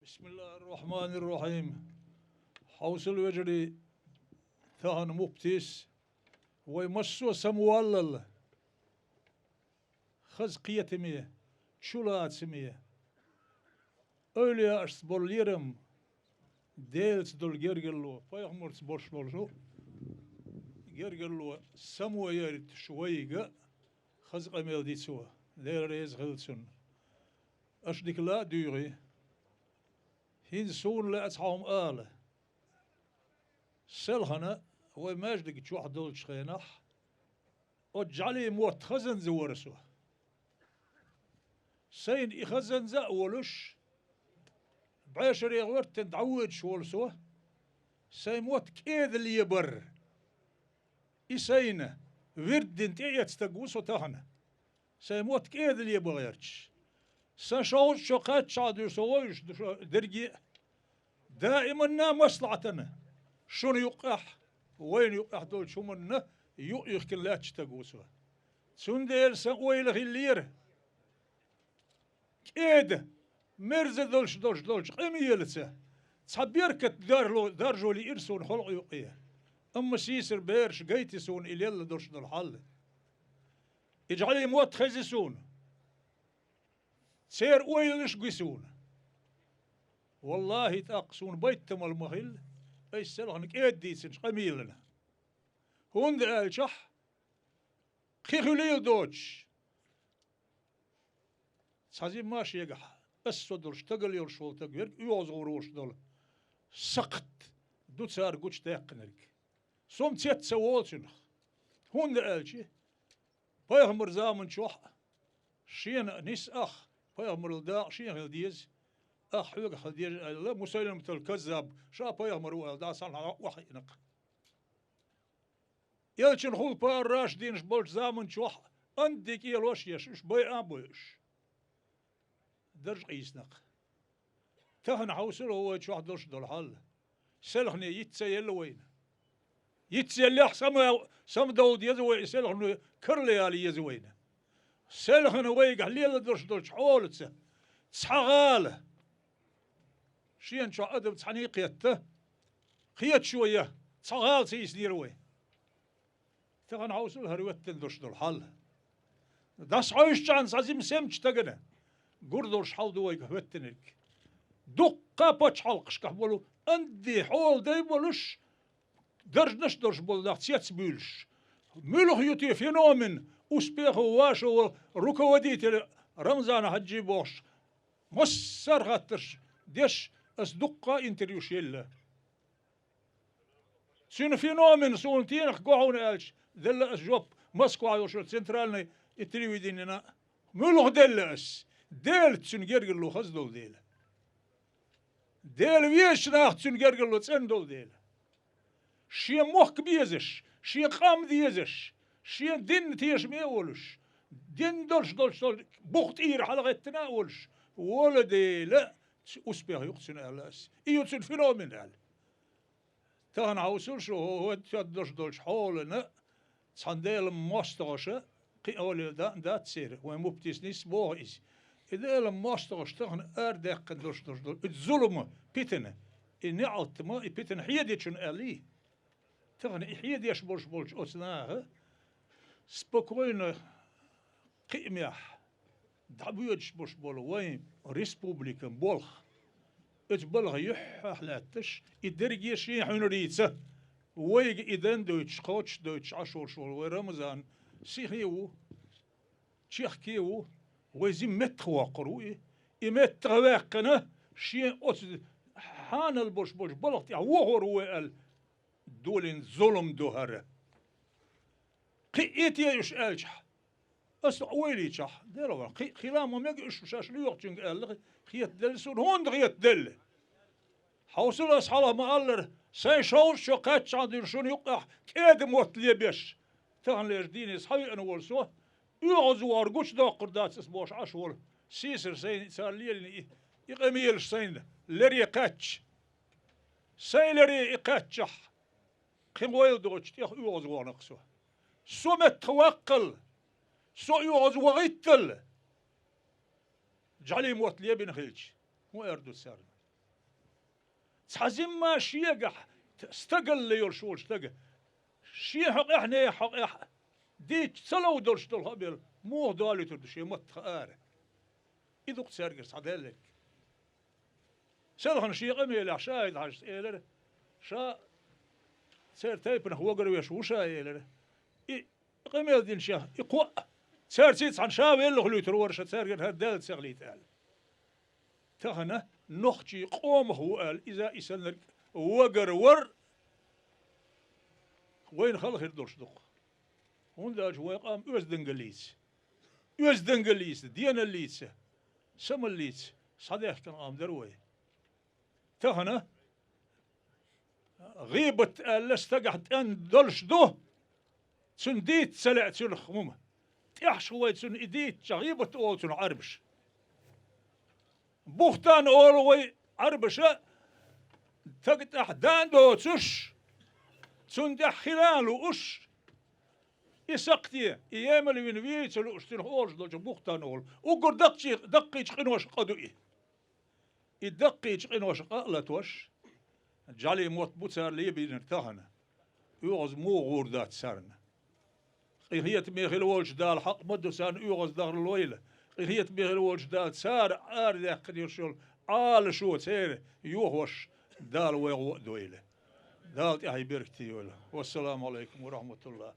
بسم الله الرحمن الرحيم. حوصل وجري ثان مبتيس ويمسو سموالل خزقية مية شولات مية أولياء أشتبوليرم ديلت دول جرجلو فيغمرت بوش بولشو جرجلو سمو يرت شويقة خزق ميل دي سوا دير ريز غلتسون أشدك لا دوري هين سون لا أتحاهم آله سلخنا هو ماجدك تشوح دول شخينح وجعلي موت خزن زورسو سين إخزن زأولش بعشر يغورت تدعود شولسو سين موت كيد اللي يبر إسينا ورد انتي يتستقوسو تهنا سين موت كيد اللي يبغيرش سنشوش شقات شادو سويش درجي دائما مصلحتنا شنو يقح وين يقح دول شو منه يخ لا تشتقوسوا سندير سويل غلير كيد مرز دولش قميلته تصبيركت دار جولي إرسون خلق يقيه أما سيسر بيرش قيتسون إليل دولش دول حل اجعلي موت خزسون سير ويلش قيسون والله تاقسون بيتم المخل اي سلغنك ايدي سنش قميلنا هون ذا الشح خيخوليل دوتش سازي ماشي يقح السودر اشتغل يرشول تقير يوزغروش دول سقط دو تسار قوش تاقنرك سوم تيت سوالشنخ هون ذا الشي بايغمر زامن شوح شين نس اخ بايغمر الداع شين هالديز أخوك خديج الله مسلم الكذاب شاف يغمروا دا صنع وحي نق يلشن خول بار راشدين شبولش زامن شوح عندك يلوش يش باي أبوش درج قيسنق تهن حوصل هو شوح دلش دل حل سلخني يتسيل وين يتسيل سم دود يزوي سلخني كرلي علي يزوين سلخن ويقح ليل دلش حولتسه تسحغاله شين شو أدب تحني قيته قيت شوية صغال سيسديروي تغن عوصل هروت تندرش دول حل داس عايش جان سازم سمج تغنى قردوش حال دوي قهوتنك دقة باتش حلقش كهبولو عندي حول داي بولش درج درش بول داخت سيتس بولش ملوخ يوتي فينومن وسبيخو واشو ركو وديتي رمزان حجي بوش مصر خاطرش ديش أصدقاء انتريو شيلا سين فينومن سونتينخ قوعون ألش دل أسجوب مسكو عيوشو سنترالنا اتريو ديننا ملوخ دل أس ديل تسن جرجلو خزدول ديل ويش ناخ تسن جرجلو تسندول ديل شي موخ بيزش شي قام ديزش شي دين تيش ميولش دين دولش بوخت إير حلقة تناولش ولا ديل أسبيع يقصن ألاس يقصن فينومين أل تهن عوصل شو هو تدرش دولش حولنا صنديل ماستغشة قي أولي دا تسير ومبتيس نيس بوغيز إذا إلم ماستغش تهن أردق دولش دول الظلم بيتنا إني عطما بيتنا حيدي شن ألي تهن حيدي يشبرش بولش أسناها سبكوين قيميح دعبيوش بوش بولو وين ريسبوبليكان بولخ اتبلغ يح لاتش الدرجي شي حنريتسه ويج إذن دوتش قوتش دوتش عشور شول ورمزان سيخيو تشيخكيو ويزي متخوا قروي إمتخواقنا شي أوت حان البوش بوش بلغتي وهو روال دولين ظلم دوهره قيتي يش ألجح ويلي شح دلوا خلام ما يجيش شاش ليوق تنق قال خيت دلسون هون خيت دل حوصل أصحاب ما قال سين شوش شو قات شادر شون يقع كيد موت ليبش تهن ليردين يصحي أنا ورسوا يعزو أرجوش دا قردات اسبوش عشور سيسر سين صار لي يقميل سين لري قاتش سين لري قاتش خم ويل دوتش يعزو نقصه سمت توقل سو يعز وغيتل جعلي موت لي بن خيلش مو أردو سارنا تحزم ما شيقح استقل لي شو استقل شي حق احنا حق ديت سلو دولش دول هبل مو دالي تدشي مت خاره إذا قصير صدالك سلخن شي قميل عشايد عش إيلر شا سير تايبن هو قرويش وشا إيلر قميل دين شا يقوى سير تيت عن شاوي اللي خليت الورشة سير هدال سغليت قال تهنا نخشي قوم هو قال إذا إسنر وقر ور وين خلخ يردوش دق هون دا جوا قام أوز دنجليس دينا الليتس سم الليتس صديق كان قام دروي تهنا غيبة الاستقحت أن دلش دو سنديت سلعت سن خمومة تيحش هو سن إديت غيبة أو سن عربش بوختان أولوي عربشة تقت أحدان دو تش سند خلالو أش يسقتي أيام اللي بنويت لو أشتري هوش دو بوختان أول وقر دقي قنوش قدوئي يدقي قنوش قالتوش جالي موت بوتسار لي بينتهنا يوغز مو غوردات سارنا هي تميخ الوجه دال حق مدسان يوغز دار الويله هي تميخ الوجه دال سار ارد قدير شول آل شو تير يوهوش دال ويغو دويله دال تحي بيركتي ولا والسلام عليكم ورحمه الله